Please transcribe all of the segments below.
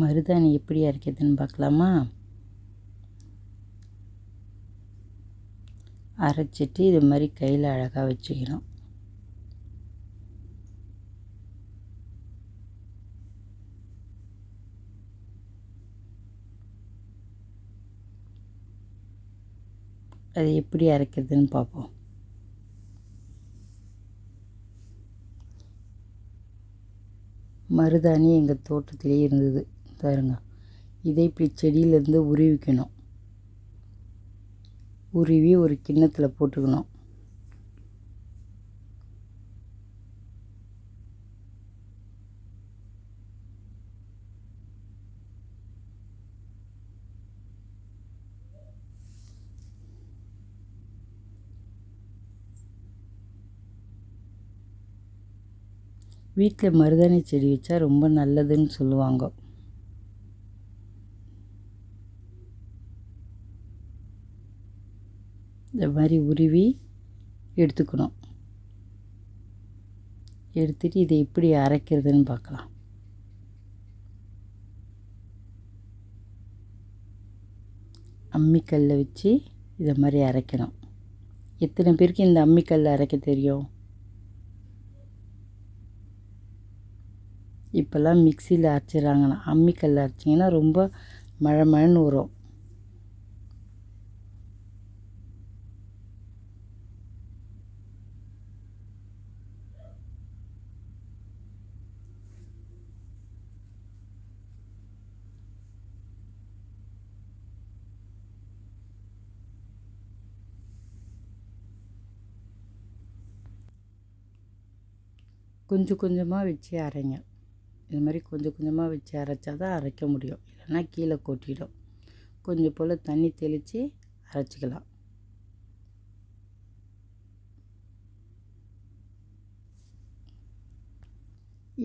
மருதாணி எப்படி அரைக்கிறதுன்னு பார்க்கலாமா? அரைச்சிட்டு இது மாதிரி கையில் அழகாக வச்சுக்கணும். அது எப்படி அரைக்கிறதுன்னு பார்ப்போம். மருதாணி எங்கள் தோட்டத்திலே இருந்தது பாருங்க. இதை இப்படி செடியிலேருந்து உருவிக்கணும். உருவி ஒரு கிண்ணத்தில் போட்டுக்கணும். வீட்டில் மருதாணி செடி வச்சா ரொம்ப நல்லதுன்னு சொல்லுவாங்க. இந்த மாதிரி உருவி எடுத்துக்கணும். எடுத்துட்டு இதை எப்படி அரைக்கிறதுன்னு பார்க்கலாம். அம்மிக்கல்லை வச்சு இதை மாதிரி அரைக்கணும். எத்தனை பேருக்கு இந்த அம்மிக்கல்லை அரைக்க தெரியும்? இப்போல்லாம் மிக்சியில் அரைச்சிட்றாங்கண்ணா. அம்மிக்கல்லை அரைச்சிங்கன்னா ரொம்ப மழன்னு வரும். கொஞ்சம் கொஞ்சமாக வச்சு அரைங்க. இது மாதிரி கொஞ்சம் கொஞ்சமாக வச்சு அரைச்சா தான் அரைக்க முடியும். இல்லைன்னா கீழே கொட்டிடும். கொஞ்சம் போல் தண்ணி தெளித்து அரைச்சிக்கலாம்.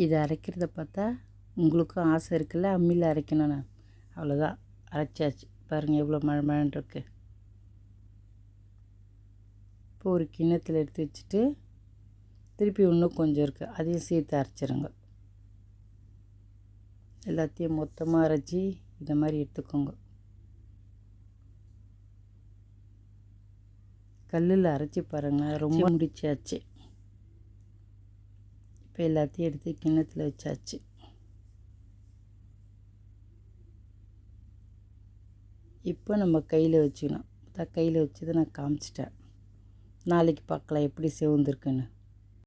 இதை அரைக்கிறத பார்த்தா உங்களுக்கும் ஆசை இருக்குல்ல, அம்மியில் அரைக்கணும்னு. அவ்வளோதான், அரைச்சாச்சு. பாருங்கள் எவ்வளோ மழன்னு இருக்கு. இப்போ ஒரு கிண்ணத்தில் எடுத்து வச்சுட்டு திருப்பி இன்னும் கொஞ்சம் இருக்குது, அதையும் சேர்த்து அரைச்சிருங்க. எல்லாத்தையும் மொத்தமாக அரைச்சி இந்த மாதிரி எடுத்துக்கோங்க. கல்லில் அரைச்சி பாருங்கள், ரொம்ப முடிச்சாச்சு. இப்போ எல்லாத்தையும் எடுத்து கிண்ணத்தில் வச்சாச்சு. இப்போ நம்ம கையில் வச்சுக்கணும். கையில் வச்சதை நான் காமிச்சிட்டேன். நாளைக்கு பார்க்கலாம் எப்படி செவந்திருக்குன்னு.